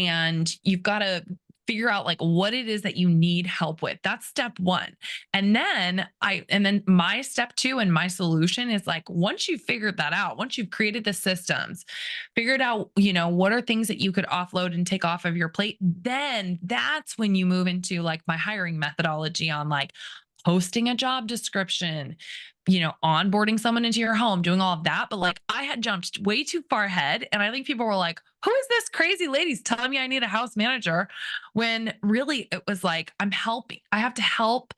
and you've got to figure out like what it is that you need help with. That's step one. And then my step two and my solution is like, once you've figured that out, once you've created the systems, figured out, what are things that you could offload and take off of your plate, then that's when you move into like my hiring methodology on like posting a job description, onboarding someone into your home, doing all of that. But like I had jumped way too far ahead. And I think people were like, who is this crazy lady's telling me I need a house manager? When really it was like, I have to help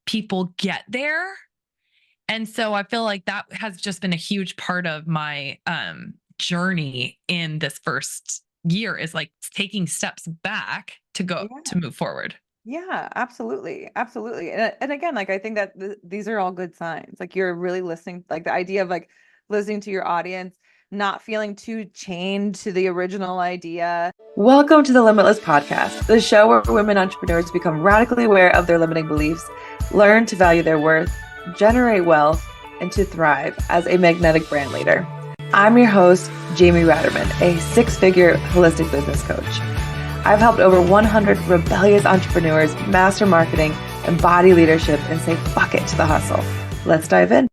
people get there. And so I feel like that has just been a huge part of my journey in this first year is like taking steps back to go Yeah. to move forward. Yeah, absolutely. Absolutely. And again, like I think that these are all good signs. Like you're really listening, like the idea of like listening to your audience, not feeling too chained to the original idea. Welcome to the Limitless podcast, the show where women entrepreneurs become radically aware of their limiting beliefs, learn to value their worth, generate wealth, and to thrive as a magnetic brand leader. I'm your host, Jamie Ratermann, a six-figure holistic business coach. I've helped over 100 rebellious entrepreneurs master marketing, embody leadership, and say fuck it to the hustle. Let's dive in.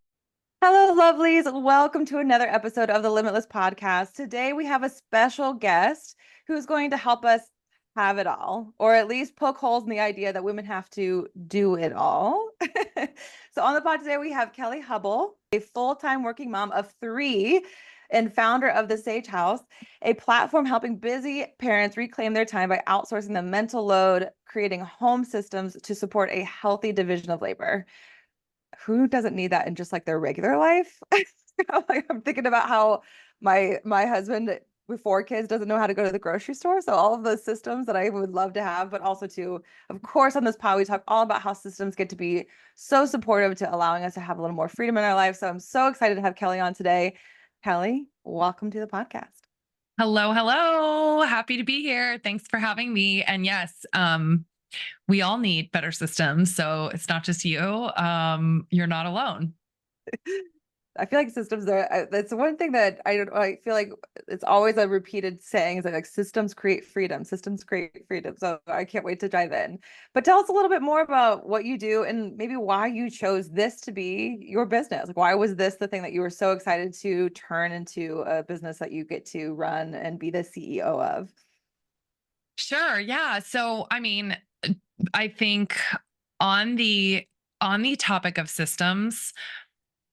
Hello, lovelies. Welcome to another episode of the Limitless podcast. Today we have a special guest who's going to help us have it all, or at least poke holes in the idea that women have to do it all. So on the pod today, we have Kelly Hubbell, a full-time working mom of three and founder of the Sage Haus, a platform helping busy parents reclaim their time by outsourcing the mental load, creating home systems to support a healthy division of labor. Who doesn't need that in just like their regular life? Like I'm thinking about how my husband with four kids doesn't know how to go to the grocery store. So all of those systems that I would love to have, but also to, of course, on this pod, we talk all about how systems get to be so supportive to allowing us to have a little more freedom in our life. So I'm so excited to have Kelly on today. Kelly, welcome to the podcast. Hello, hello. Happy to be here. Thanks for having me. And yes, we all need better systems. So it's not just you. You're not alone. I feel like systems are, that's one thing that I feel like it's always a repeated saying is like systems create freedom, systems create freedom. So I can't wait to dive in. But tell us a little bit more about what you do and maybe why you chose this to be your business. Like, why was this the thing that you were so excited to turn into a business that you get to run and be the CEO of? Sure. Yeah. So, I mean, I think on the on the topic of systems,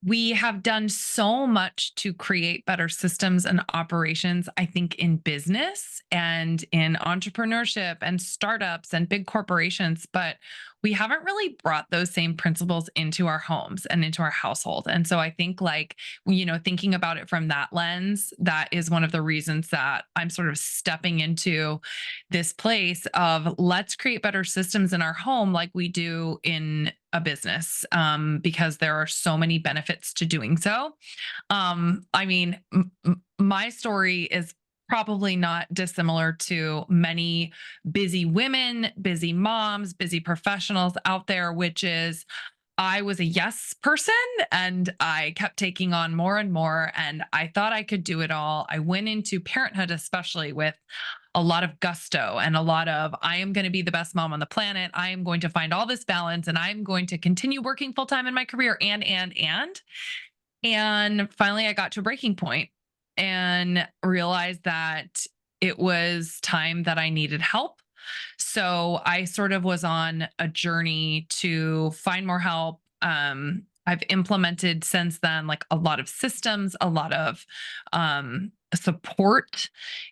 we have done so much to create better systems and operations, I think, in business and in entrepreneurship and startups and big corporations, but we haven't really brought those same principles into our homes and into our household. And so I think, like, thinking about it from that lens, that is one of the reasons that I'm sort of stepping into this place of let's create better systems in our home like we do in a business, because there are so many benefits to doing so. I mean, my story is probably not dissimilar to many busy women, busy moms, busy professionals out there, which is I was a yes person and I kept taking on more and more. And I thought I could do it all. I went into parenthood, especially with a lot of gusto and a lot of, I am going to be the best mom on the planet. I am going to find all this balance and I'm going to continue working full time in my career and finally I got to a breaking point and realized that it was time that I needed help. So I sort of was on a journey to find more help. I've implemented since then like a lot of systems, a lot of support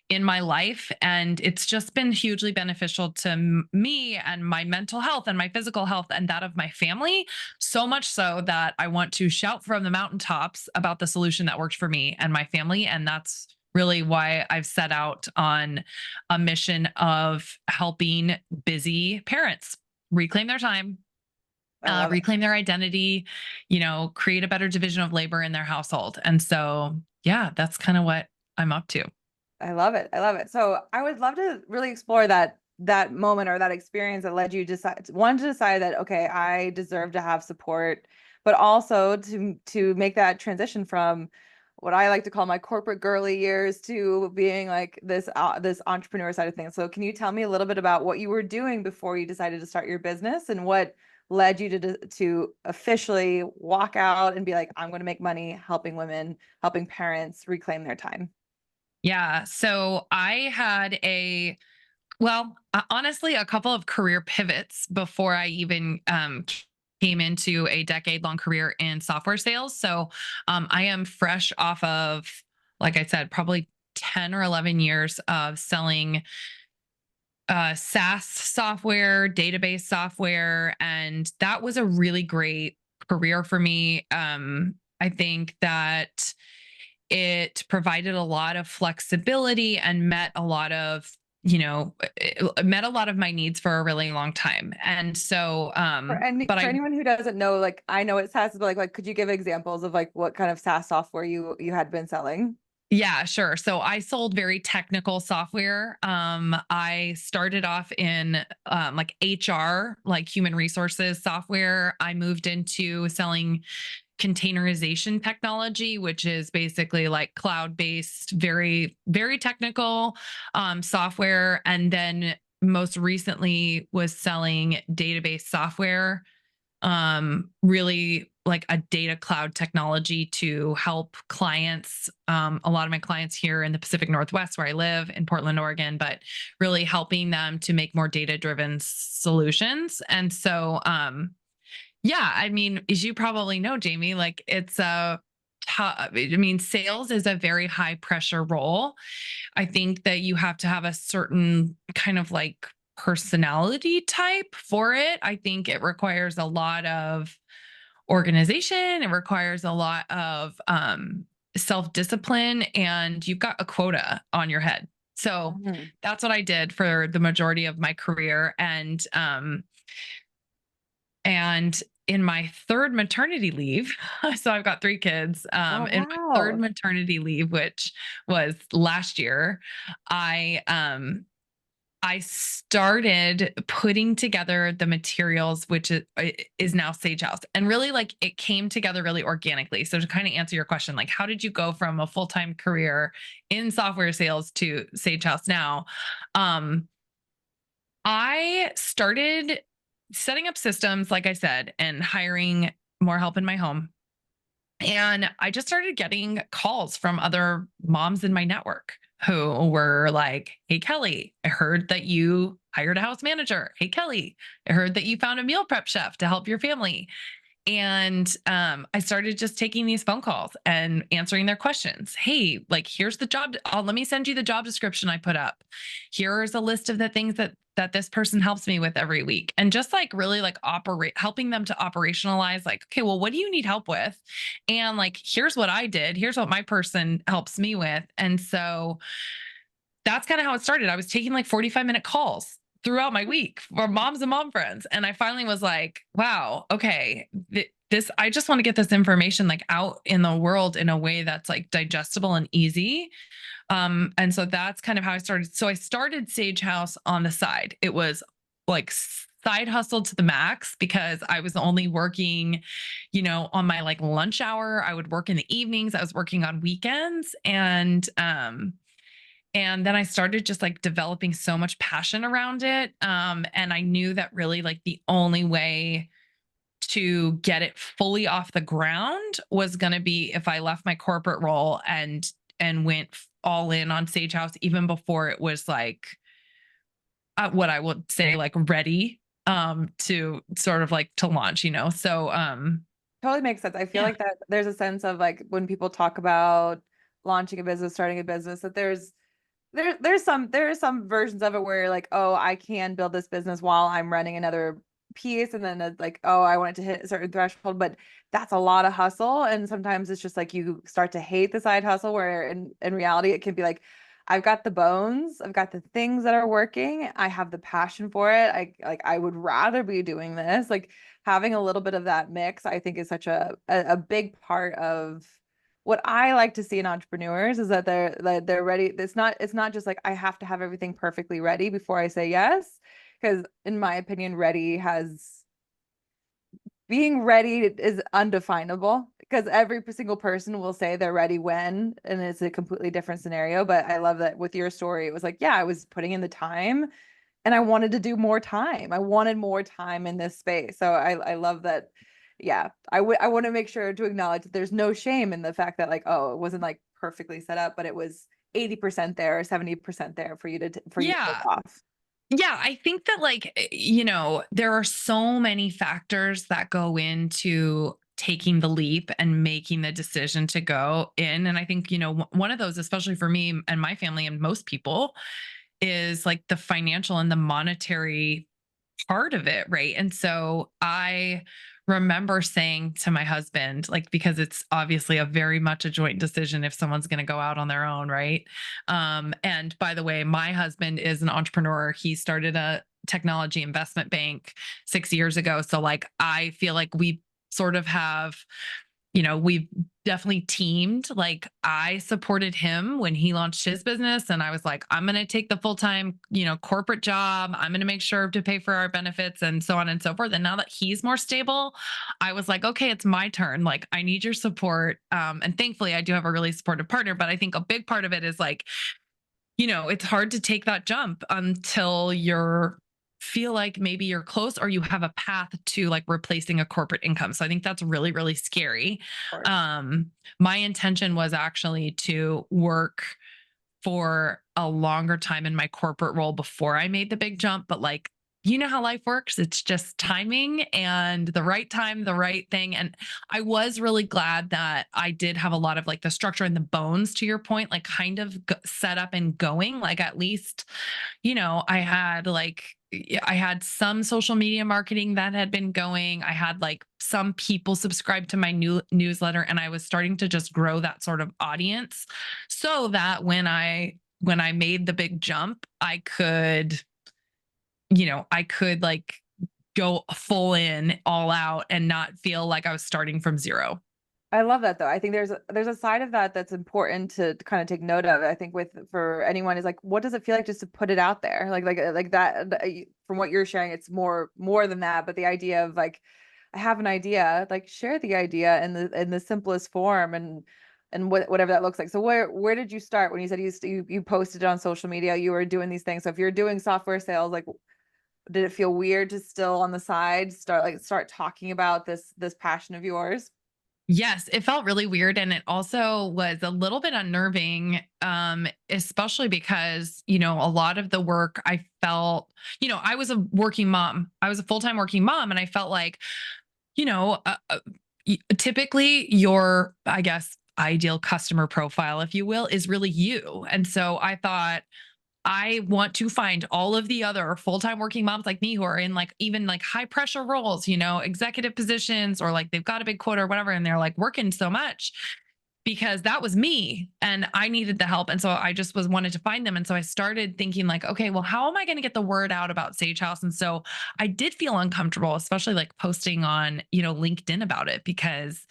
in my life. And it's just been hugely beneficial to me and my mental health and my physical health and that of my family. So much so that I want to shout from the mountaintops about the solution that worked for me and my family. And that's really why I've set out on a mission of helping busy parents reclaim their time, I love it. reclaim their identity, create a better division of labor in their household. And so, yeah, that's kind of what I'm up to. I love it. I love it. So I would love to really explore that moment or that experience that led you to decide that okay, I deserve to have support, but also to make that transition from what I like to call my corporate girly years to being like this entrepreneur side of things. So can you tell me a little bit about what you were doing before you decided to start your business and what led you to officially walk out and be like, I'm going to make money helping women, helping parents reclaim their time? Yeah. So I had honestly, a couple of career pivots before I even came into a decade long career in software sales. So I am fresh off of, like I said, probably 10 or 11 years of selling SaaS software, database software. And that was a really great career for me. I think that it provided a lot of flexibility and met a lot of, it met a lot of my needs for a really long time. And so, but For I, anyone who doesn't know, like I know it's SaaS, but like could you give examples of like what kind of SaaS software you had been selling? yeah, sure. So I sold very technical software. I started off in like HR, like human resources software. I moved into selling containerization technology, which is basically like cloud based, very, very technical software. And then most recently was selling database software, really like a data cloud technology to help clients. A lot of my clients here in the Pacific Northwest, where I live in Portland, Oregon, but really helping them to make more data driven solutions. And so, yeah, I mean, as you probably know, Jamie, like it's a I mean, sales is a very high pressure role. I think that you have to have a certain kind of like personality type for it. I think it requires a lot of organization, it requires a lot of self discipline, and you've got a quota on your head. So Mhm. that's what I did for the majority of my career. And in my third maternity leave, so I've got 3 kids, Oh, in my third wow. maternity leave, which was last year, I, um, I started putting together the materials, which is now Sage House. And really, like, it came together really organically. So to kind of answer your question, like, how did you go from a full-time career in software sales to Sage House now? Um, I started setting up systems, like I said, and hiring more help in my home. And I just started getting calls from other moms in my network who were like, "Hey, Kelly, I heard that you hired a house manager. Hey, Kelly, I heard that you found a meal prep chef to help your family." And I started just taking these phone calls and answering their questions. Hey, like here's the job. Let me send you the job description I put up. Here's a list of the things that this person helps me with every week, and just like really like operate, helping them to operationalize. Like, okay, well, what do you need help with? And like, here's what I did. Here's what my person helps me with. And so that's kind of how it started. I was taking like 45-minute calls throughout my week for moms and mom friends. And I finally was like, wow, okay, this, I just want to get this information like out in the world in a way that's like digestible and easy. And so that's kind of how I started. So I started Sage House on the side. It was like side hustle to the max because I was only working, on my like lunch hour. I would work in the evenings. I was working on weekends. And then I started just like developing so much passion around it. And I knew that really like the only way to get it fully off the ground was going to be if I left my corporate role and went all in on Sage House even before it was like what I would say like ready to sort of like to launch, So Totally makes sense. I feel yeah. like that there's a sense of like when people talk about launching a business, starting a business, that there's some versions of it where like, oh, I can build this business while I'm running another piece, and then it's like, oh, I want it to hit a certain threshold, but that's a lot of hustle. And sometimes it's just like you start to hate the side hustle, where in reality it can be like, I've got the bones, I've got the things that are working, I have the passion for it. I would rather be doing this. Like having a little bit of that mix, I think is such a big part of what I like to see in entrepreneurs is that they're ready. It's not just like I have to have everything perfectly ready before I say yes. Because in my opinion, ready has being ready is undefinable. because every single person will say they're ready when, and it's a completely different scenario. But I love that with your story, it was like, yeah, I was putting in the time and I wanted to do more time. I wanted more time in this space. So I love that. Yeah, I want to make sure to acknowledge that there's no shame in the fact that like, oh, it wasn't like perfectly set up, but it was 80% there or 70% there for you to take Yeah. off. Yeah, I think that there are so many factors that go into taking the leap and making the decision to go in. And I think, one of those, especially for me and my family and most people, is like the financial and the monetary part of it, right? And so I remember saying to my husband, like, because it's obviously a very much a joint decision if someone's going to go out on their own, right? And by the way, my husband is an entrepreneur. He started a technology investment bank 6 years ago. So, like, I feel like we sort of have, we've definitely teamed. Like, I supported him when he launched his business, and I was like, I'm going to take the full-time, corporate job. I'm going to make sure to pay for our benefits and so on and so forth. And now that he's more stable, I was like, okay, it's my turn. Like, I need your support. And thankfully I do have a really supportive partner, but I think a big part of it is like, it's hard to take that jump until you're feel like maybe you're close or you have a path to like replacing a corporate income. So I think that's really, really scary. Of course. My intention was actually to work for a longer time in my corporate role before I made the big jump. But like, you know how life works. It's just timing and the right time, the right thing. And I was really glad that I did have a lot of like the structure and the bones, to your point, like kind of set up and going. Like, at least, I had like, I had some social media marketing that had been going. I had like some people subscribe to my new newsletter, and I was starting to just grow that sort of audience so that when I made the big jump, I could like go full in, all out, and not feel like I was starting from zero. I love that though. I think there's a side of that that's important to kind of take note of. I think with for anyone is like, what does it feel like just to put it out there? Like that from what you're sharing, it's more than that. But the idea of like, I have an idea, like share the idea in the simplest form and whatever that looks like. So where did you start when you said you posted it on social media, you were doing these things? So if you're doing software sales, like did it feel weird to still on the side start talking about this passion of yours? Yes, it felt really weird, and it also was a little bit unnerving, especially because, a lot of the work I felt, I was a working mom. I was a full-time working mom, and I felt like, you know, uh, uh, typically your, I guess, ideal customer profile, if you will, is really you. And so I thought, I want to find all of the other full-time working moms like me who are in like even like high pressure roles, executive positions, or like they've got a big quota or whatever, and they're like working so much, because that was me and I needed the help. And so I just was wanted to find them. And so I started thinking like, okay, well, how am I going to get the word out about Sage House? And so I did feel uncomfortable, especially like posting on, LinkedIn about it, because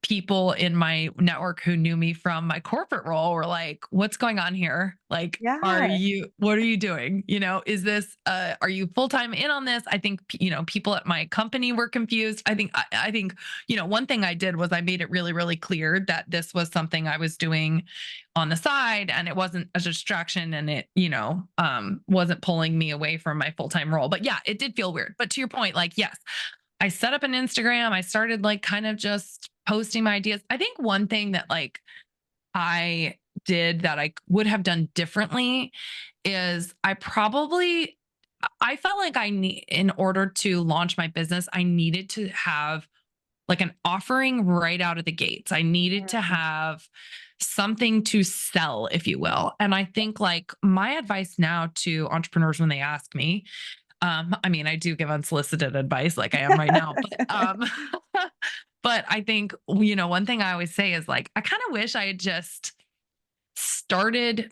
people in my network who knew me from my corporate role were like, what's going on here? Like, Yeah. what are you doing? Is this, are you full time in on this? I think, people at my company were confused. I think, one thing I did was I made it really, really clear that this was something I was doing on the side, and it wasn't a distraction, and it, wasn't pulling me away from my full time role. But yeah, it did feel weird. But to your point, like, yes, I set up an Instagram. I started like kind of just posting my ideas. I think one thing that like I did that I would have done differently is I felt like I need, in order to launch my business, I needed to have like an offering right out of the gates. I needed to Mhm. have something to sell, if you will. And I think like my advice now to entrepreneurs when they ask me, I mean, I do give unsolicited advice like I am right now, but but I think, one thing I always say is like, I kind of wish I had just started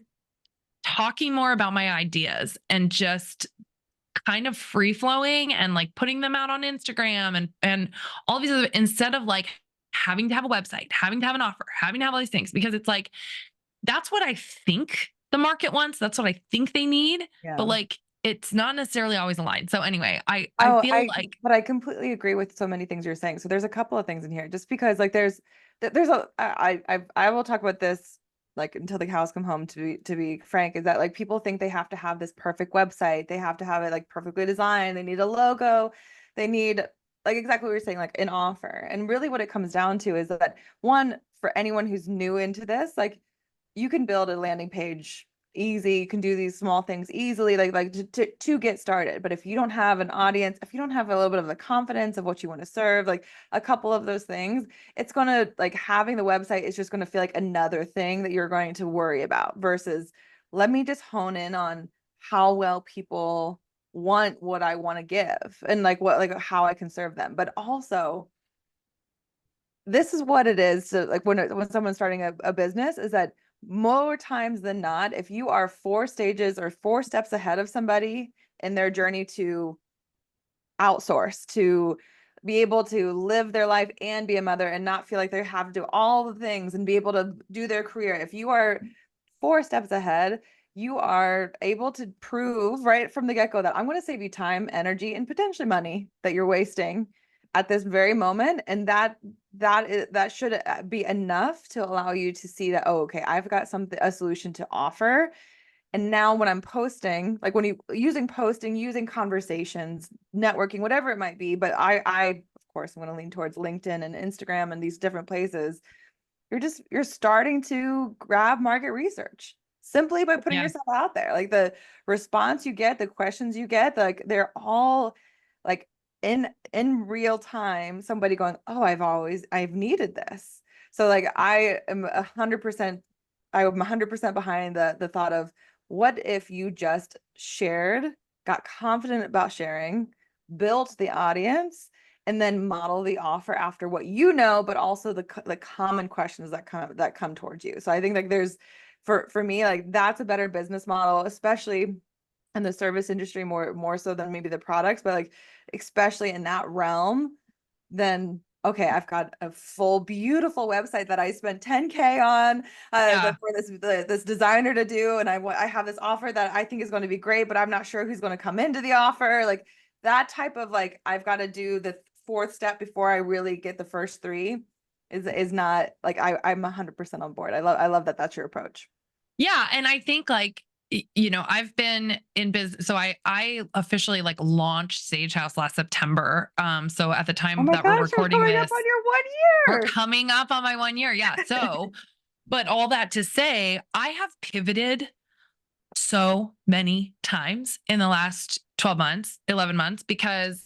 talking more about my ideas and just kind of free flowing and like putting them out on Instagram and all these other, instead of like having to have a website, having to have an offer, having to have all these things, because it's like that's what I think the market wants. That's what I think they need. But Yeah. like it's not necessarily always aligned. So anyway, I Oh, feel like but I completely agree with so many things you're saying. So there's a couple of things in here, just because like there's a, I will talk about this like until the cows come home, to be frank, is that like people think they have to have this perfect website. They have to have it like perfectly designed. They need a logo. They need, like, exactly what you're saying, like an offer. And really what it comes down to is that, one, for anyone who's new into this, like, you can build a landing page easy. You can do these small things easily, to get started. But if you don't have an audience, if you don't have a little bit of the confidence of what you want to serve, like a couple of those things, it's going to, like, having the website is just going to feel like another thing that you're going to worry about, versus let me just hone in on how well people want what I want to give, and like what, like how I can serve them. But also, this is what it is to, like, when someone's starting a business, is that more times than not, if you are 4 stages or 4 steps ahead of somebody in their journey to outsource, to be able to live their life and be a mother and not feel like they have to do all the things and be able to do their career, if you are 4 steps ahead, you are able to prove right from the get-go that I'm going to save you time, energy, and potentially money that you're wasting at this very moment. And that should be enough to allow you to see that, oh, okay, I've got a solution to offer. And now when I'm posting, like when you using posting, using conversations, networking, whatever it might be, but I of course I'm going to lean towards LinkedIn and Instagram and these different places. You're starting to grab market research simply by putting yeah, yourself out there. Like the response you get, the questions you get, like they're all like in real time, somebody going, oh, I've needed this. So like I'm 100% behind the thought of, what if you just shared, got confident about sharing, built the audience, and then model the offer after what you know, but also the common questions that come towards you. So I think like there's, for me, like that's a better business model, especially in the service industry, more so than maybe the products, but like especially in that realm. Then okay, I've got a full beautiful website that I spent 10K on, yeah. for this designer to do, and I have this offer that I think is going to be great, but I'm not sure who's going to come into the offer. Like that type of, like, I've got to do the fourth step before I really get the first three, is not like, I'm 100% on board. I love that that's your approach. Yeah, and I think like I've been in business. So I officially like launched Sage House last September. So at the Oh time my that we're gosh, you're recording coming up on this, your we're 1 year. coming up on my 1 year. Yeah. So, but all that to say, I have pivoted so many times in the last 12 months, 11 months, because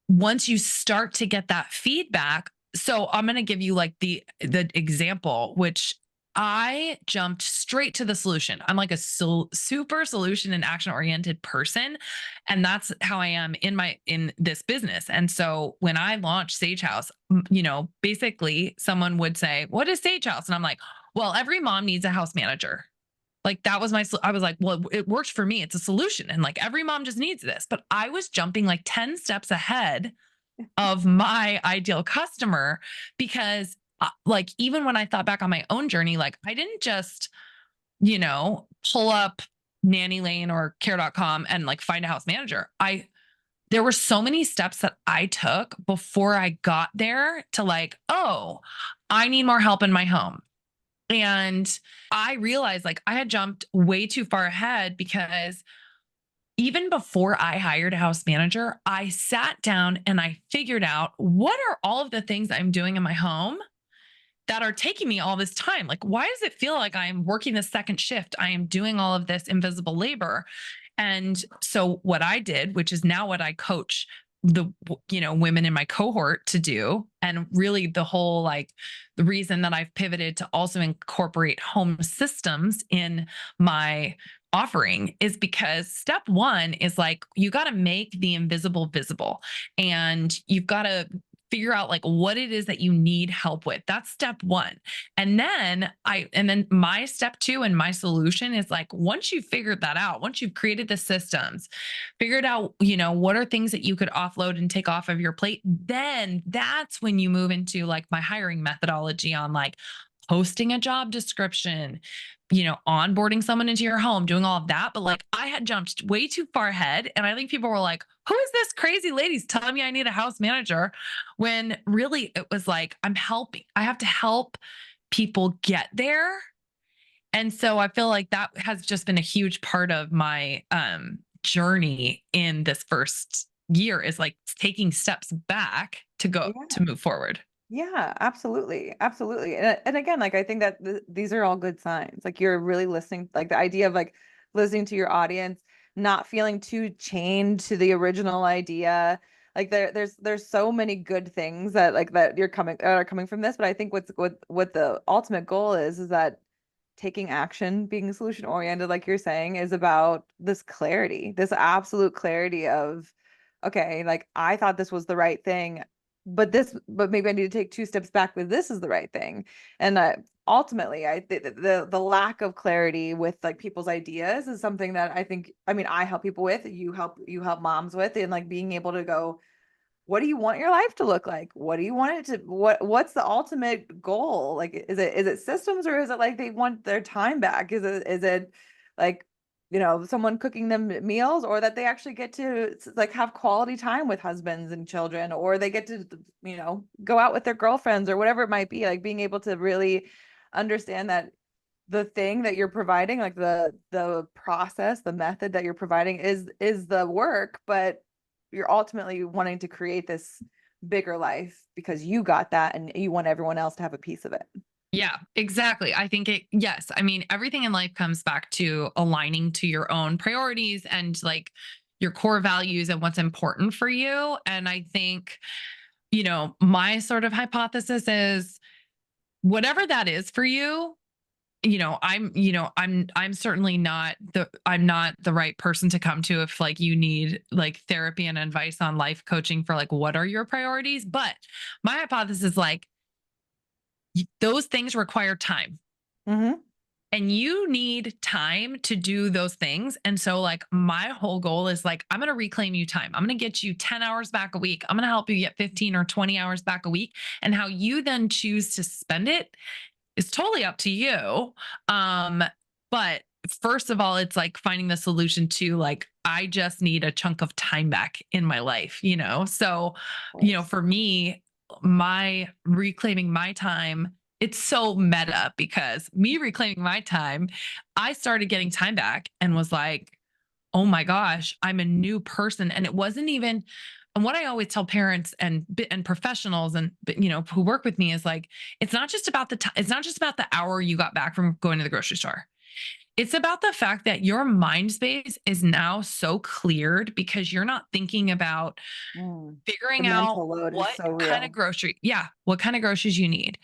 once you start to get that feedback, so I'm going to give you like the example, which I jumped straight to the solution. I'm like a super solution and action oriented person, and that's how I am in this business. And so when I launched Sage House, basically someone would say, "What is Sage House?" And I'm like, "Well, every mom needs a house manager." Like that was I was like, well, it works for me. It's a solution. And like every mom just needs this. But I was jumping like 10 steps ahead of my ideal customer because like even when I thought back on my own journey, like I didn't just, pull up Nanny Lane or care.com and like find a house manager. There were so many steps that I took before I got there to like, oh, I need more help in my home. And I realized like I had jumped way too far ahead because even before I hired a house manager, I sat down and I figured out what are all of the things I'm doing in my home that are taking me all this time. Like, why does it feel like I'm working the second shift? I am doing all of this invisible labor. And so what I did, which is now what I coach the women in my cohort to do, and really the whole like the reason that I've pivoted to also incorporate home systems in my offering is because step one is like you got to make the invisible visible, and you've got to figure out like what it is that you need help with. That's step one. And then my step two and my solution is like, once you've figured that out, once you've created the systems, figured out, what are things that you could offload and take off of your plate, then that's when you move into like my hiring methodology on like, posting a job description, onboarding someone into your home, doing all of that. But like I had jumped way too far ahead. And I think people were like, who is this crazy lady's telling me I need a house manager? When really it was like, I have to help people get there. And so I feel like that has just been a huge part of my journey in this first year is like taking steps back Yeah. to move forward. Yeah, absolutely. Absolutely. And again, like I think that these are all good signs. Like you're really listening, like the idea of like listening to your audience, not feeling too chained to the original idea. Like there's so many good things that like that are coming from this, but I think what the ultimate goal is that taking action, being solution oriented, like you're saying, is about this clarity, this absolute clarity of, okay, like I thought this was the right thing, but maybe I need to take two steps back, but this is the right thing. And ultimately, the lack of clarity with like people's ideas is something that I think, I mean, I help people with, you help moms with, and like being able to go, what do you want your life to look like? What do you want it to what's the ultimate goal? Like is it systems, or is it like they want their time back? Is it like, someone cooking them meals, or that they actually get to like have quality time with husbands and children, or they get to, go out with their girlfriends or whatever it might be, like being able to really understand that the thing that you're providing, like the process, the method that you're providing is the work, but you're ultimately wanting to create this bigger life because you got that and you want everyone else to have a piece of it. Yeah, exactly. I think yes. I mean, everything in life comes back to aligning to your own priorities and like your core values and what's important for you. And I think, my sort of hypothesis is whatever that is for you, I'm certainly I'm not the right person to come to if like you need like therapy and advice on life coaching for like what are your priorities. But my hypothesis is like those things require time. Mm-hmm. And you need time to do those things. And so, like, my whole goal is like, I'm going to reclaim you time. I'm going to get you 10 hours back a week. I'm going to help you get 15 or 20 hours back a week. And how you then choose to spend it is totally up to you. Um, but first of all, it's like finding the solution to like, I just need a chunk of time back in my life. So, Of course. for me, my reclaiming my time, it's so meta because me reclaiming my time, I started getting time back and was like, oh my gosh, I'm a new person. And it wasn't even, and what I always tell parents and professionals and who work with me is like, it's not just about the time, it's not just about the hour you got back from going to the grocery store. It's about the fact that your mind space is now so cleared because you're not thinking about The figuring out mental load is what so kind of real. what kind of groceries you need,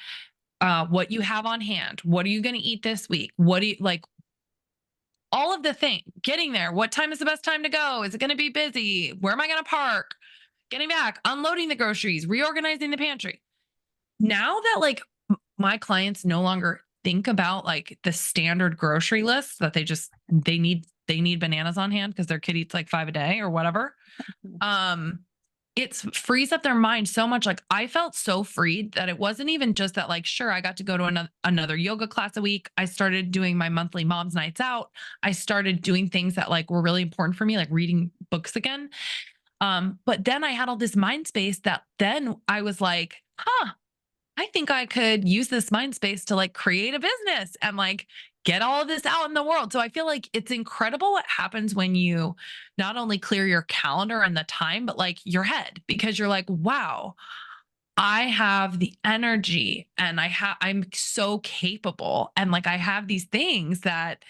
what you have on hand, what are you going to eat this week, what do you like, all of the thing, getting there, what time is the best time to go, is it going to be busy, where am I going to park, getting back, unloading the groceries, reorganizing the pantry. Now that like my clients no longer think about like the standard grocery list that they need bananas on hand because their kid eats like 5 a day or whatever. um it frees up their mind so much. Like I felt so freed that it wasn't even just that like sure I got to go to another yoga class a week. I started doing my monthly mom's nights out. I started doing things that like were really important for me, like reading books again. But then I had all this mind space that then I was like, huh, I think I could use this mind space to like create a business and like get all of this out in the world. So I feel like it's incredible what happens when you not only clear your calendar and the time, but like your head, because you're like, wow, I have the energy and I'm so capable. And like I have these things that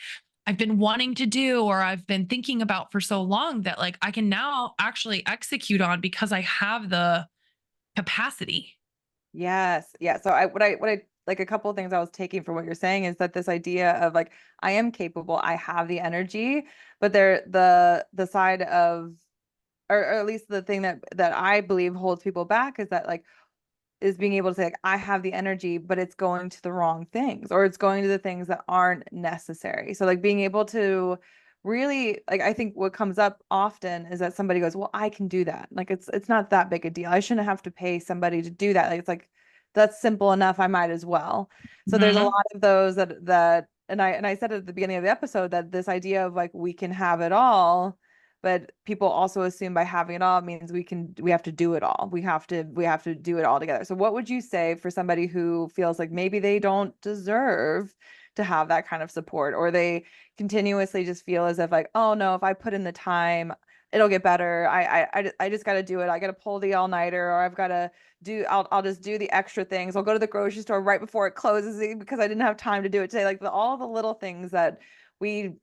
I've been wanting to do or I've been thinking about for so long that like I can now actually execute on because I have the capacity. Yes. Yeah. So what I like a couple of things I was taking from what you're saying is that this idea of like I am capable, I have the energy, but the side of, or at least the thing that I believe holds people back is that like is being able to say like I have the energy, but it's going to the wrong things, or it's going to the things that aren't necessary. So like being able to really, like, I think what comes up often is that somebody goes, well, I can do that. Like it's not that big a deal. I shouldn't have to pay somebody to do that. Like it's like that's simple enough. I might as well. So there's a Mhm. lot of those that and I said at the beginning of the episode that this idea of like we can have it all, but people also assume by having it all means we have to do it all. We have to do it all together. So what would you say for somebody who feels like maybe they don't deserve to have that kind of support, or they continuously just feel as if like, oh no, if I put in the time, it'll get better. I just got to do it. I got to pull the all-nighter, or I've got to I'll just do the extra things. I'll go to the grocery store right before it closes because I didn't have time to do it today. Like all the little things that we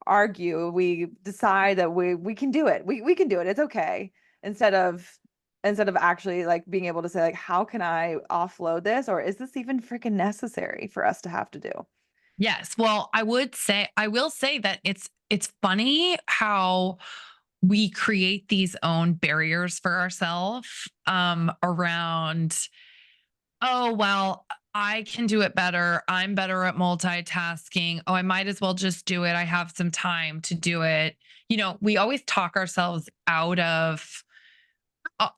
argue, we decide that we can do it. We can do it. It's okay. Instead of actually like being able to say like, how can I offload this, or is this even freaking necessary for us to have to do? Yes. Well, I will say that it's funny how we create these own barriers for ourselves around, oh, well, I can do it better. I'm better at multitasking. Oh, I might as well just do it. I have some time to do it. We always talk ourselves out of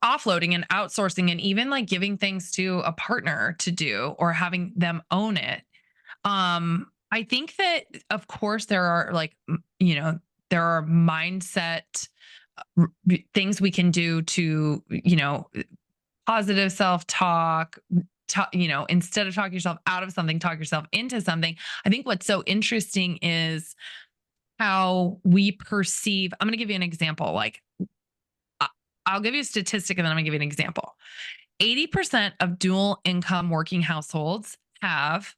offloading and outsourcing and even like giving things to a partner to do or having them own it. I think that of course there are like there are mindset things we can do to positive self-talk, instead of talking yourself out of something, talk yourself into something. I think what's so interesting is how we perceive. I'm going to give you an example. Like I- I'll give you a statistic and then I'm going to give you an example. 80% of dual income working households have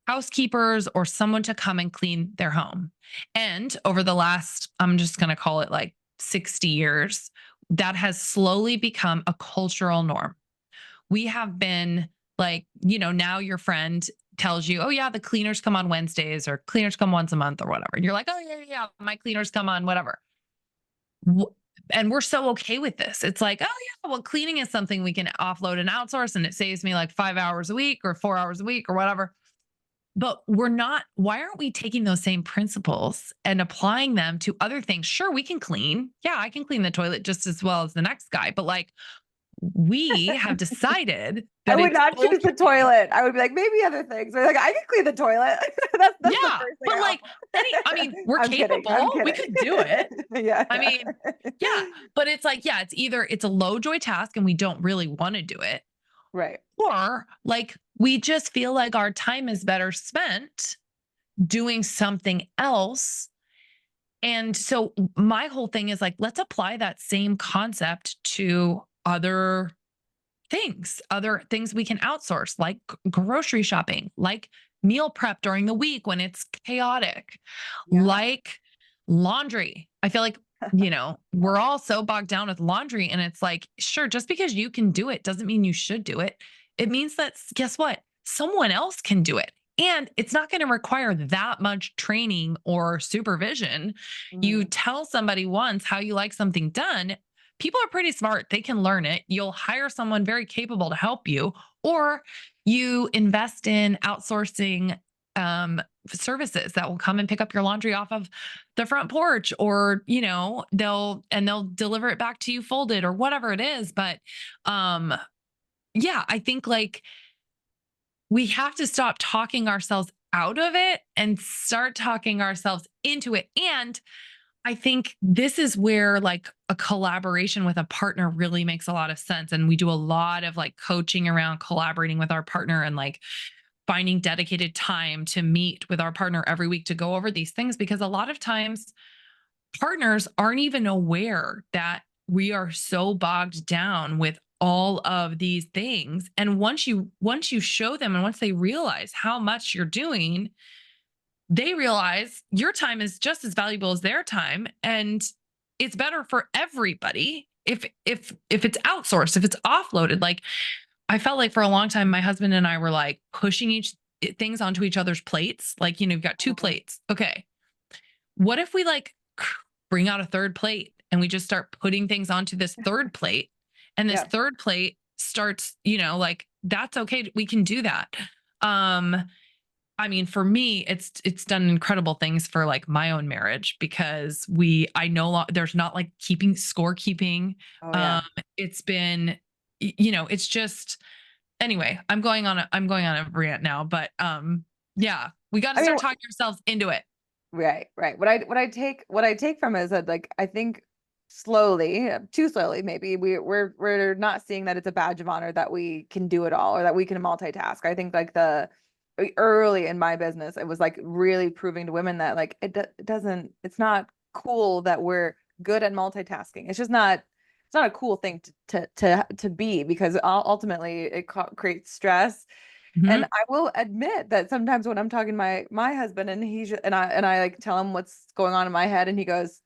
housekeepers or someone to come and clean their home. And over the last, I'm just going to call it like 60 years, that has slowly become a cultural norm. We have been like, now your friend tells you, oh, yeah, the cleaners come on Wednesdays or cleaners come once a month or whatever. And you're like, oh, yeah, yeah, yeah, my cleaners come on whatever. And we're so okay with this. It's like, oh, yeah, well, cleaning is something we can offload and outsource, and it saves me like 5 hours a week or 4 hours a week or whatever. But we're not, why aren't we taking those same principles and applying them to other things? Sure, we can clean. Yeah, I can clean the toilet just as well as the next guy. But like, we have decided I that would it's not choose the okay. toilet. I would be like, maybe other things. Or like, I can clean the toilet. That's the Yeah. first thing But I like, offer. I mean, we're I'm kidding. I'm capable. We kidding. could do it. Yeah, I yeah. mean, yeah. But it's like, yeah, it's either it's a low joy task and we don't really want to do it, Right. or like we just feel like our time is better spent doing something else. And so my whole thing is like, let's apply that same concept to other things we can outsource, like grocery shopping, like meal prep during the week when it's chaotic, Yeah. like laundry. I feel like, we're all so bogged down with laundry. And it's like, sure, just because you can do it doesn't mean you should do it. It means that, guess what? Someone else can do it. And it's not going to require that much training or supervision. You Mhm. tell somebody once how you like something done, people are pretty smart. They can learn it. You'll hire someone very capable to help you, or you invest in outsourcing services that will come and pick up your laundry off of the front porch, or they'll deliver it back to you folded or whatever it is. But um, yeah, I think like we have to stop talking ourselves out of it and start talking ourselves into it. And I think this is where like a collaboration with a partner really makes a lot of sense. And we do a lot of like coaching around collaborating with our partner and like finding dedicated time to meet with our partner every week to go over these things, because a lot of times partners aren't even aware that we are so bogged down with all of these things. And once you show them and once they realize how much you're doing, they realize your time is just as valuable as their time, and it's better for everybody if it's outsourced, if it's offloaded. Like I felt like for a long time my husband and I were like pushing each things onto each other's plates. Like, you've got two Mhm. plates. Okay. What if we like bring out a third plate and we just start putting things onto this third plate, and this Yeah. third plate starts, like that's okay. We can do that. Um I mean, for me, it's done incredible things for like my own marriage, because I know there's not like keeping scorekeeping. Oh yeah. Um, it's been, it's just, anyway, I'm going on a rant now, but yeah, we got to I mean, start talking ourselves into it. right, right. What I take from it is that like I think slowly, too slowly maybe we're not seeing that it's a badge of honor that we can do it all or that we can multitask. I think like the early in my business, it was like really proving to women that like it doesn't, it's not cool that we're good at multitasking. It's not a cool thing to be because ultimately it creates stress. And Mhm. I will admit that sometimes when I'm talking to my husband and and I like tell him what's going on in my head and he goes,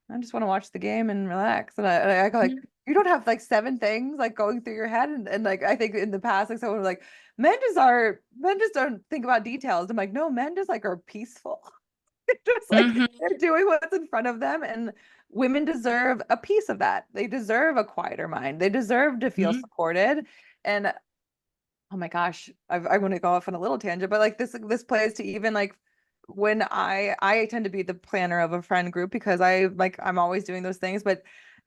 I just want to watch the game and relax. And I go like, Mhm. you don't have like seven things like going through your head. And like I think in the past, like someone was like, men just don't think about details. I'm like, no, men just like are peaceful. Just like Mhm. they're doing what's in front of them. And women deserve a piece of that. They deserve a quieter mind. They deserve to feel Mhm. supported. And oh my gosh, I want to go off on a little tangent, but like this plays to even like when I tend to be the planner of a friend group because I'm always doing those things, but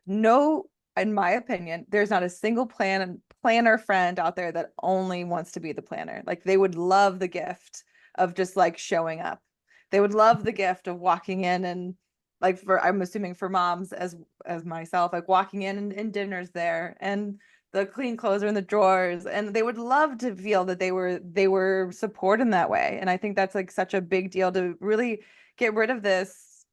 no, in my opinion, there's not a single planner friend out there that only wants to be the planner. Like they would love the gift of just like showing up. They would love the gift of walking in and like for I'm assuming for moms as myself, like walking in and dinner's there and the clean clothes are in the drawers and they would love to feel that they were supported in that way. And I think that's like such a big deal to really get rid of this,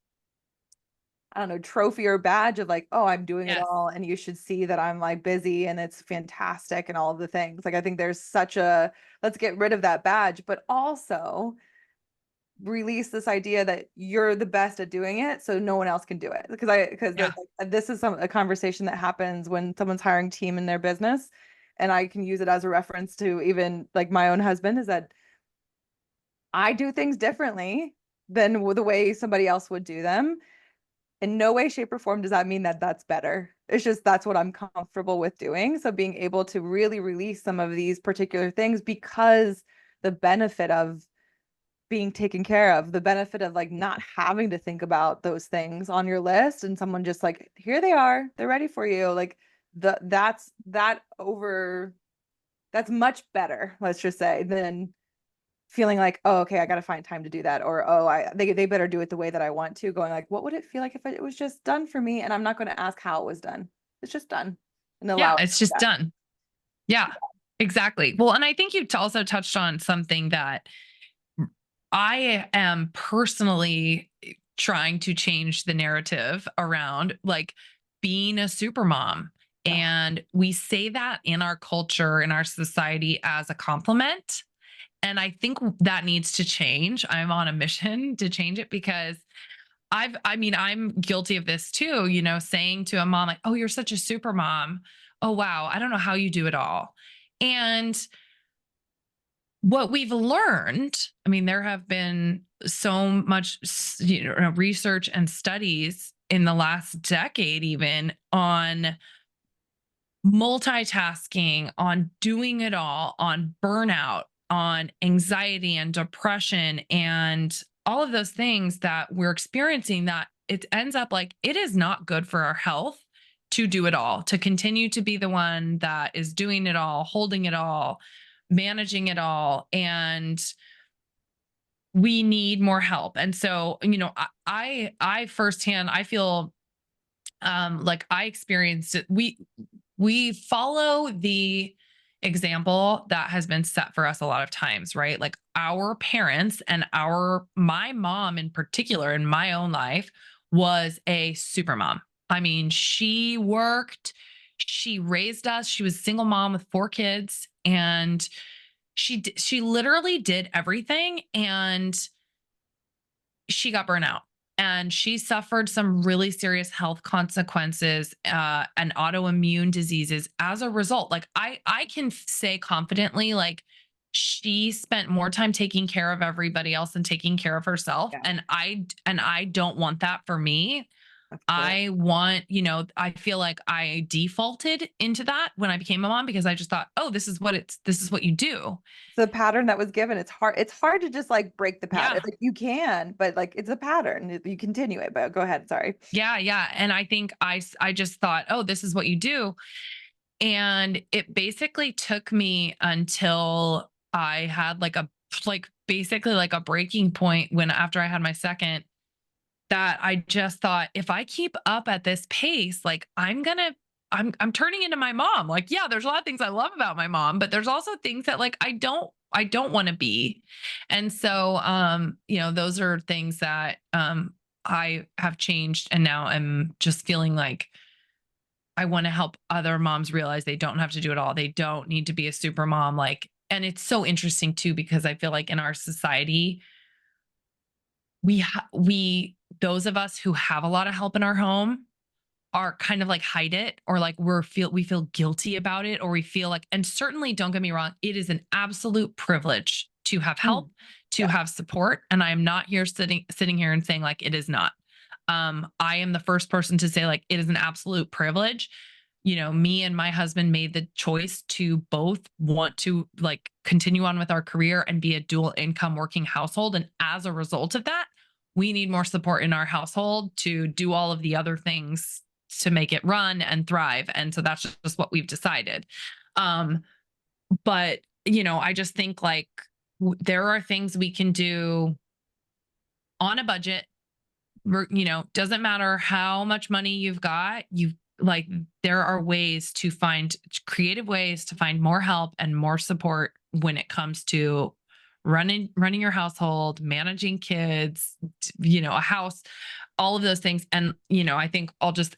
I don't know, trophy or badge of like, oh, I'm doing it Yes. all and you should see that I'm like busy and it's fantastic and all of the things. Like I think there's such a, let's get rid of that badge, but also release this idea that you're the best at doing it so no one else can do it because Yeah. this is a conversation that happens when someone's hiring team in their business, and I can use it as a reference to even like my own husband is that I do things differently than the way somebody else would do them. In no way shape or form does that mean that that's better. It's just that's what I'm comfortable with doing, so being able to really release some of these particular things because the benefit of being taken care of, the benefit of like not having to think about those things on your list and someone just like, here they are, they're ready for you. Like that's much better, let's just say, than feeling like, oh, okay, I got to find time to do that. Or, oh, they better do it the way that I want to. Going like, what would it feel like if it was just done for me? And I'm not going to ask how it was done. It's just done and Yeah, allow it it's to be just done. done. Yeah, exactly. Well, and I think you also touched on something that I am personally trying to change the narrative around like being a super mom. Oh, And we say that in our culture, in our society as a compliment. And I think that needs to change. I'm on a mission to change it because I mean, I'm guilty of this too, you know, saying to a mom, like, oh, you're such a super mom. Oh, wow. I don't know how you do it all. And what we've learned, I mean, there have been so much research and studies in the last decade, even on multitasking, on doing it all, on burnout, on anxiety and depression, and all of those things that we're experiencing, that it ends up like it is not good for our health to do it all, to continue to be the one that is doing it all, holding it all, managing it all. And we need more help. And so, you know, I firsthand, I feel like I experienced it. We follow the example that has been set for us a lot of times, right? Like our parents and my mom in particular in my own life was a super mom. I mean, she worked, she raised us, she was a single mom with 4 kids, and she literally did everything, and she got burnt out and she suffered some really serious health consequences and autoimmune diseases as a result. Like I can say confidently, like she spent more time taking care of everybody else than taking care of herself. yeah, And I don't want that for me. of course. I want, you know, I feel like I defaulted into that when I became a mom because I just thought, oh, this is what you do. It's a pattern that was given. It's hard to just like break the pattern. Yeah. Like you can, but like it's a pattern. You continue it, but go ahead. Sorry. Yeah, yeah. And I think I just thought, oh, this is what you do. And it basically took me until I had basically like a breaking point when after I had my second, that I just thought, if I keep up at this pace, like I'm turning into my mom. Like, yeah, there's a lot of things I love about my mom, but there's also things that like I don't want to be. And so those are things that I have changed, and now I'm just feeling like I want to help other moms realize they don't have to do it all. They don't need to be a super mom. Like, and it's so interesting too, because I feel like in our society, we those of us who have a lot of help in our home are kind of like hide it, or like we feel guilty about it, or we feel like, and certainly don't get me wrong, it is an absolute privilege to have help, Mm. to Yeah. have support. And I am not here sitting here and saying like it is not. I am the first person to say like it is an absolute privilege. Me and my husband made the choice to both want to like continue on with our career and be a dual income working household. And as a result of that, we need more support in our household to do all of the other things to make it run and thrive. And so that's just what we've decided. Um, but I just think like there are things we can do on a budget. Doesn't matter how much money you've got, like there are ways to find creative ways to find more help and more support when it comes to running your household, managing kids, a house, all of those things. And I think I'll just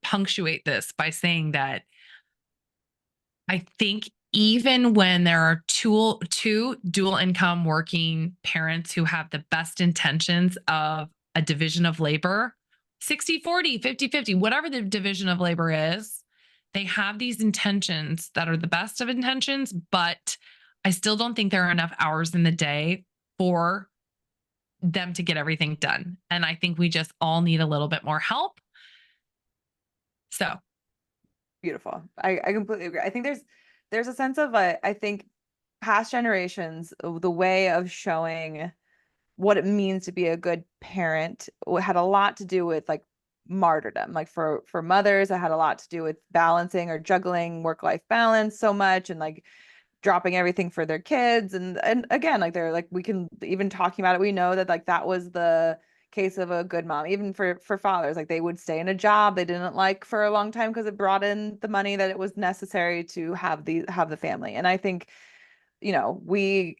punctuate this by saying that I think even when there are two dual income working parents who have the best intentions of a division of labor, 60-40, 50-50, whatever the division of labor is, they have these intentions that are the best of intentions, but I still don't think there are enough hours in the day for them to get everything done. And I think we just all need a little bit more help. So, Beautiful. I completely agree. I think there's a sense of I think past generations, the way of showing what it means to be a good parent had a lot to do with like martyrdom. Like for mothers, it had a lot to do with balancing or juggling work-life balance so much, and like dropping everything for their kids. And again, like they're like, we can even talking about it, we know that like that was the case of a good mom. Even for fathers, like they would stay in a job they didn't like for a long time because it brought in the money that it was necessary to have the family. And I think, we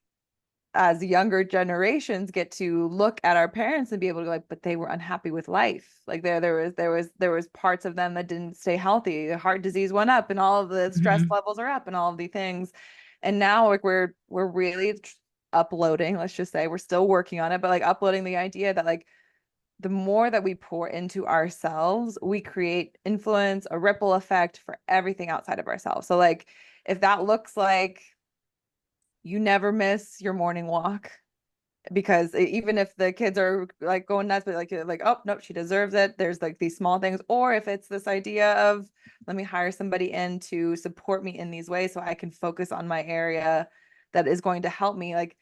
as younger generations get to look at our parents and be able to like, but they were unhappy with life. Like there was parts of them that didn't stay healthy. The heart disease went up and all of the stress mhm, levels are up and all of the things. And now like we're really uploading, let's just say we're still working on it, but like uploading the idea that like the more that we pour into ourselves, we create influence, a ripple effect for everything outside of ourselves. So like if that looks like you never miss your morning walk, because even if the kids are like going nuts, but like oh no, she deserves it, there's like these small things. Or if it's this idea of, let me hire somebody in to support me in these ways so I can focus on my area that is going to help me, like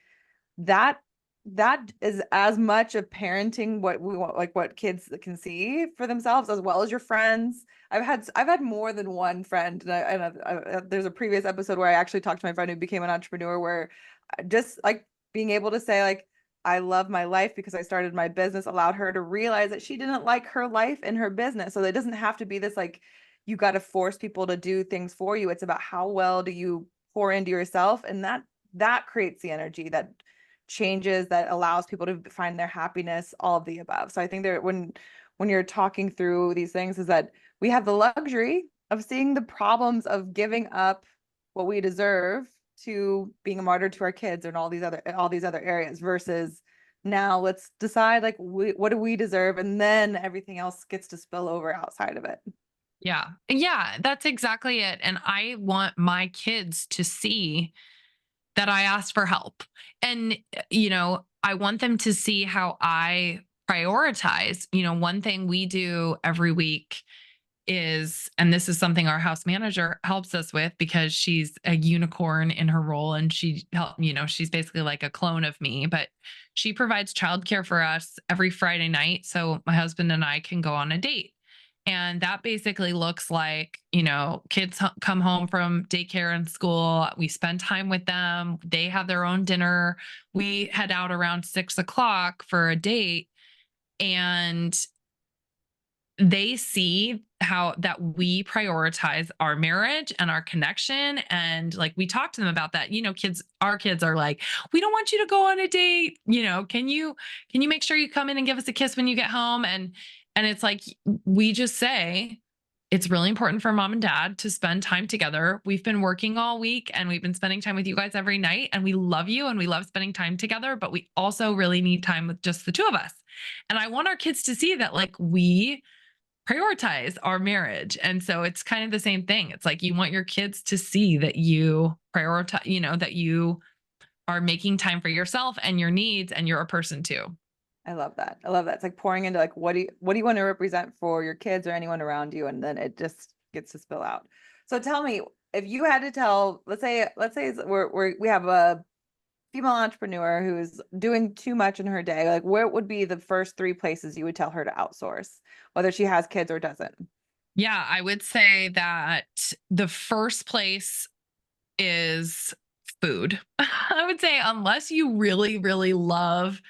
that that is as much of parenting what we want, like what kids can see for themselves as well as your friends. I've had more than one friend, there's a previous episode where I actually talked to my friend who became an entrepreneur, where just like being able to say like, I love my life because I started my business, allowed her to realize that she didn't like her life in her business. So it doesn't have to be this like you got to force people to do things for you. It's about how well do you pour into yourself, and that creates the energy that changes, that allows people to find their happiness, all of the above. So I think there, when you're talking through these things, is that we have the luxury of seeing the problems of giving up what we deserve to being a martyr to our kids and all these other areas, versus now let's decide like what do we deserve, and then everything else gets to spill over outside of it. yeah. Yeah, that's exactly it. And I want my kids to see that I asked for help. And, I want them to see how I prioritize. One thing we do every week is, and this is something our house manager helps us with because she's a unicorn in her role, and she's basically like a clone of me, but she provides childcare for us every Friday night. So my husband and I can go on a date. And that basically looks like, kids come home from daycare and school. We spend time with them. They have their own dinner. We head out around 6 o'clock for a date. And they see how that we prioritize our marriage and our connection, and like we talk to them about that. Our kids are like, we don't want you to go on a date, can you make sure you come in and give us a kiss when you get home? And it's like, we just say it's really important for mom and dad to spend time together. We've been working all week and we've been spending time with you guys every night, and we love you and we love spending time together, but we also really need time with just the two of us. And I want our kids to see that, like, we prioritize our marriage. And so it's kind of the same thing. It's like you want your kids to see that you prioritize, that you are making time for yourself and your needs, and you're a person too. I love that. I love that. It's like pouring into like, what do you want to represent for your kids or anyone around you? And then it just gets to spill out. So tell me, if you had to tell, let's say we have a female entrepreneur who's doing too much in her day, like where would be the first three places you would tell her to outsource, whether she has kids or doesn't? Yeah, I would say that the first place is food. I would say, unless you really, really love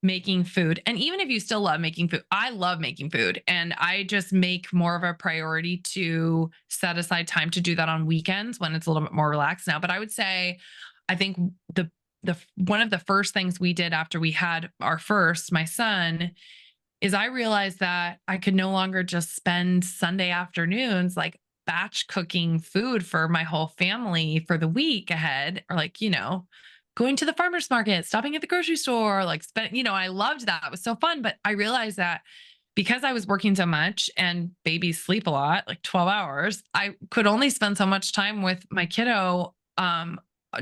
making food, and even if you still love making food, I love making food, and I just make more of a priority to set aside time to do that on weekends when it's a little bit more relaxed now. But I would say, I think the one of the first things we did after we had our first, my son, is I realized that I could no longer just spend Sunday afternoons like batch cooking food for my whole family for the week ahead, or like, going to the farmer's market, stopping at the grocery store, like I loved that. It was so fun. But I realized that because I was working so much and babies sleep a lot, like 12 hours, I could only spend so much time with my kiddo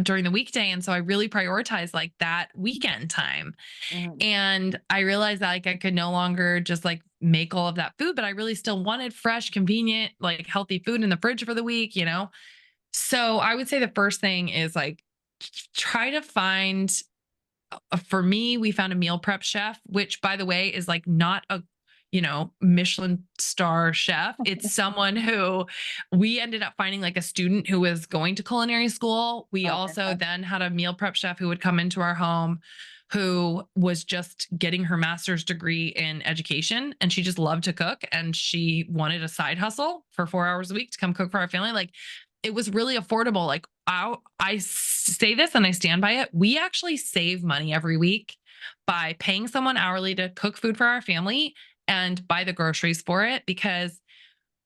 during the weekday. And so I really prioritized like that weekend time. Mhm. And I realized that like I could no longer just like make all of that food, but I really still wanted fresh, convenient, like healthy food in the fridge for the week. So I would say the first thing is like try to find, for me, we found a meal prep chef, which by the way is like not a Michelin star chef. It's someone who we ended up finding, like a student who was going to culinary school. We Oh, also fantastic. then had a meal prep chef who would come into our home, who was just getting her master's degree in education, and she just loved to cook, and she wanted a side hustle for 4 hours a week to come cook for our family. Like, it was really affordable. Like, I say this and I stand by it. We actually save money every week by paying someone hourly to cook food for our family and buy the groceries for it, because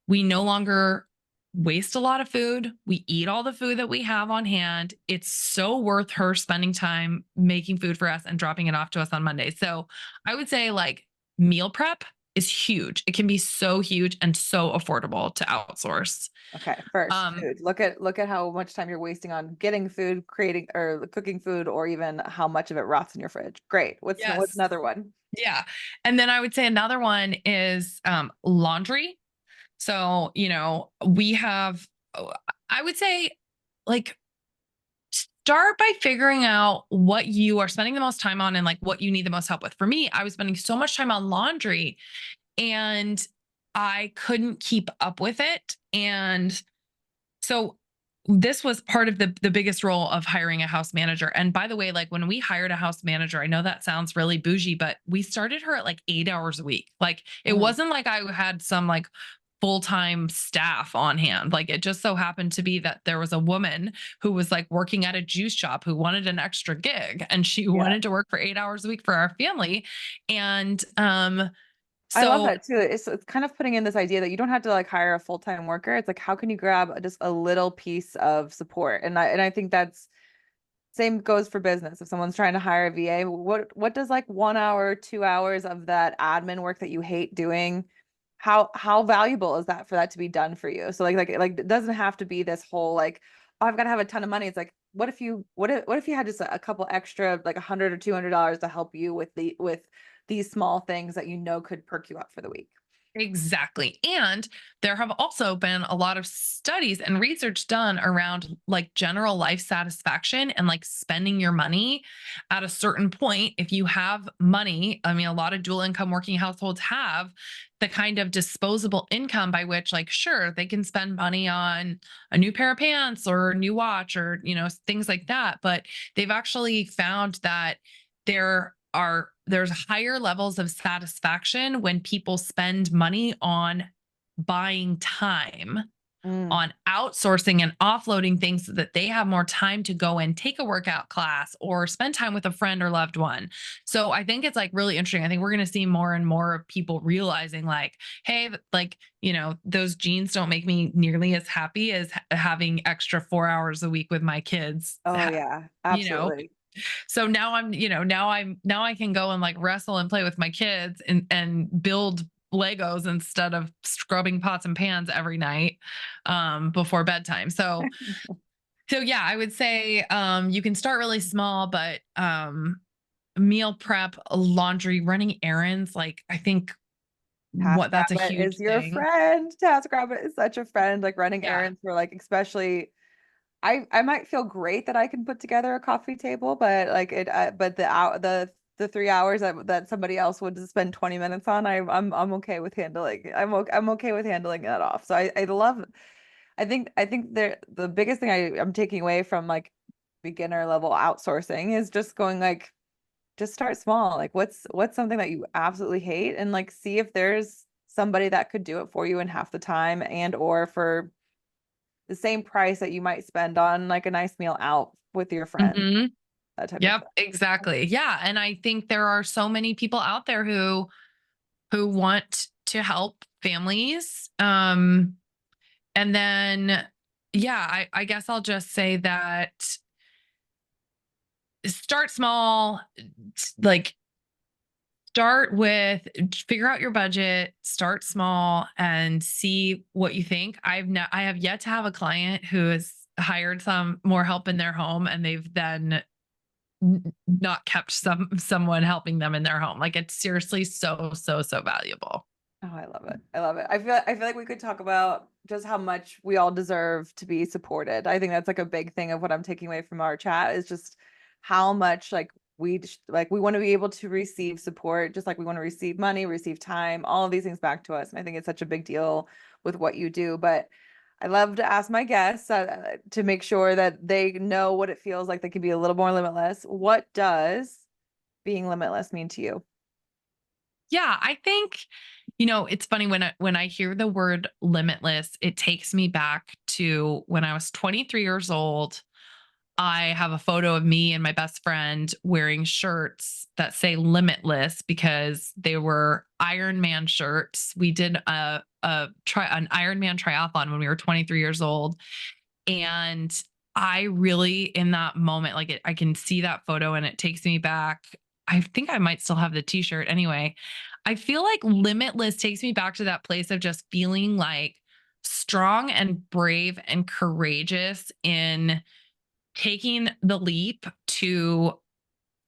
we no longer waste a lot of food. We eat all the food that we have on hand. It's so worth her spending time making food for us and dropping it off to us on Monday. So I would say, like, meal prep is huge. It can be so huge and so affordable to outsource. Okay, first Um, food. Look at how much time you're wasting on getting food, creating or cooking food, or even how much of it rots in your fridge. Great. What's yes. another one? Yeah. And then I would say another one is laundry. So, we have, oh, I would say, like, start by figuring out what you are spending the most time on and like what you need the most help with. For me, I was spending so much time on laundry and I couldn't keep up with it. And so this was part of the biggest role of hiring a house manager. And by the way, like, when we hired a house manager, I know that sounds really bougie, but we started her at like 8 hours a week. Like, it Mhm. wasn't like I had some like full-time staff on hand. Like, it just so happened to be that there was a woman who was like working at a juice shop who wanted an extra gig, and she Yeah. wanted to work for 8 hours a week for our family. And I love so that too. It's kind of putting in this idea that you don't have to like hire a full-time worker. It's like how can you grab just a little piece of support? And I think that's same goes for business. If someone's trying to hire a VA, what does like 1 hour, 2 hours of that admin work that you hate doing, how valuable is that for that to be done for you? So like it doesn't have to be this whole like, oh, I've got to have a ton of money. It's like, what if you had just a couple extra, like $100 or $200 to help you with these small things that you know could perk you up for the week? Exactly. And there have also been a lot of studies and research done around like general life satisfaction and like spending your money at a certain point. If you have money, I mean, a lot of dual income working households have the kind of disposable income by which, like, sure, they can spend money on a new pair of pants or a new watch or, things like that. But they've actually found that there's higher levels of satisfaction when people spend money on buying time, Mm. on outsourcing and offloading things so that they have more time to go and take a workout class or spend time with a friend or loved one. So I think it's like really interesting. I think we're going to see more and more of people realizing like, hey, like, those jeans don't make me nearly as happy as having extra 4 hours a week with my kids. Oh yeah, You know, absolutely. so now I can go and like wrestle and play with my kids and build Legos instead of scrubbing pots and pans every night before bedtime. So yeah, I would say you can start really small, but meal prep, laundry, running errands, like I think what that's a TaskRabbit huge is your thing. friend. TaskRabbit is such a friend. Like running Yeah. errands for like especially I might feel great that I can put together a coffee table, but like but the 3 hours that somebody else would spend 20 minutes on, I'm okay with handling. I'm okay with handling that off. So I love. I think the biggest thing I'm taking away from like beginner level outsourcing is just going like just start small. Like what's something that you absolutely hate and like see if there's somebody that could do it for you in half the time and or for the same price that you might spend on like a nice meal out with your friend, Hmm. that type of Yep, thing. exactly. Yeah, and I think there are so many people out there who want to help families. And then, yeah, I guess I'll just say that start small, like start with figure out your budget, start small and see what you think. I have yet to have a client who has hired some more help in their home and they've then not kept someone helping them in their home. Like it's seriously so valuable. Oh, I love it. I love it. I feel like we could talk about just how much we all deserve to be supported. I think that's like a big thing of what I'm taking away from our chat is just how much like we want to be able to receive support just like we want to receive money, receive time, all of these things back to us. And I think it's such a big deal with what you do. But I love to ask my guests to make sure that they know what it feels like they can be a little more limitless. What does being limitless mean to you? Yeah, I think it's funny when I hear the word limitless, it takes me back to when I was 23 years old. I have a photo of me and my best friend wearing shirts that say limitless because they were Ironman shirts. We did an Ironman triathlon when we were 23 years old. And I really, in that moment, like I can see that photo and it takes me back. I think I might still have the t shirt anyway. I feel like Limitless takes me back to that place of just feeling like strong and brave and courageous in taking the leap you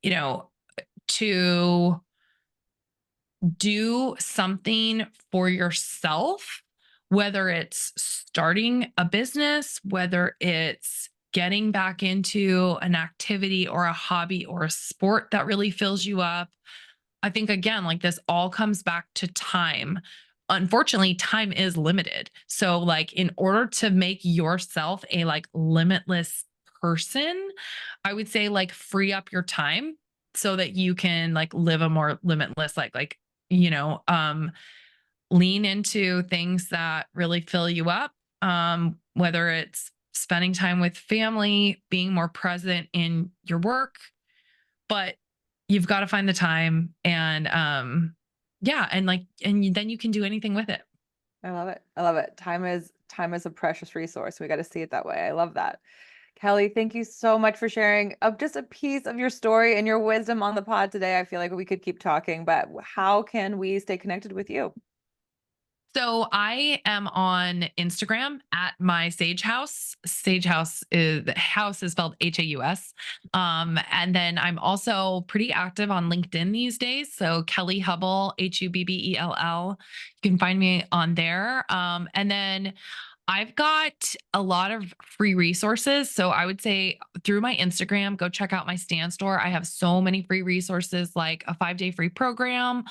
know, to do something for yourself, whether it's starting a business, whether it's getting back into an activity or a hobby or a sport that really fills you up. I think, again, like this all comes back to time. Unfortunately, time is limited. So, like, in order to make yourself a like limitless person, I would say like free up your time so that you can like live a more limitless you know, um, lean into things that really fill you up, whether it's spending time with family, being more present in your work, but you've got to find the time and yeah, and then you can do anything with it. I love it. I love it. Time is a precious resource. We got to see it that way. I love that. Kelly, thank you so much for sharing just a piece of your story and your wisdom on the pod today. I feel like we could keep talking, but how can we stay connected with you? So I am on Instagram at my Sage Haus. Sage Haus is the house is spelled Haus. And then I'm also pretty active on LinkedIn these days. So Kelly Hubbell, Hubbell. You can find me on there. And then I've got a lot of free resources. So I would say through my Instagram, go check out my stand store. I have so many free resources like a 5-day free program.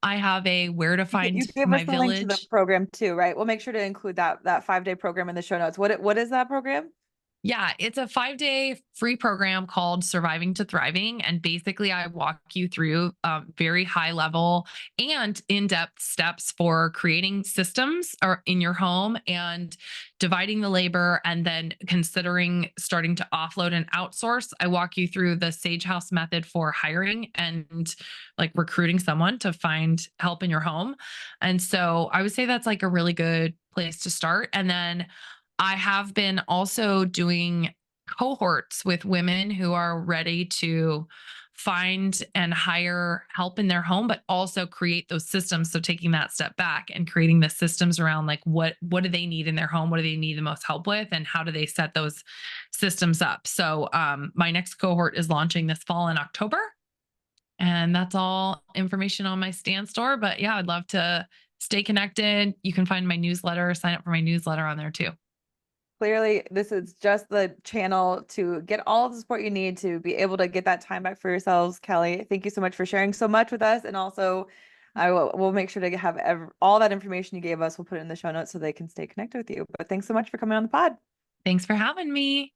I have a where to You find gave us my the link to the village. program too, right? We'll make sure to include that 5-day program in the show notes. What is that program? Yeah, it's a 5-day free program called Surviving to Thriving. And basically, I walk you through very high level and in depth steps for creating systems or in your home and dividing the labor and then considering starting to offload and outsource. I walk you through the Sage House method for hiring and like recruiting someone to find help in your home. And so I would say that's like a really good place to start. And then I have been also doing cohorts with women who are ready to find and hire help in their home, but also create those systems. So taking that step back and creating the systems around like what do they need in their home? What do they need the most help with? And how do they set those systems up? So my next cohort is launching this fall in October. And that's all information on my stand store. But yeah, I'd love to stay connected. You can find my newsletter, sign up for my newsletter on there too. Clearly, this is just the channel to get all of the support you need to be able to get that time back for yourselves. Kelly, thank you so much for sharing so much with us. And also, we'll make sure to have all that information you gave us. We'll put it in the show notes so they can stay connected with you. But thanks so much for coming on the pod. Thanks for having me.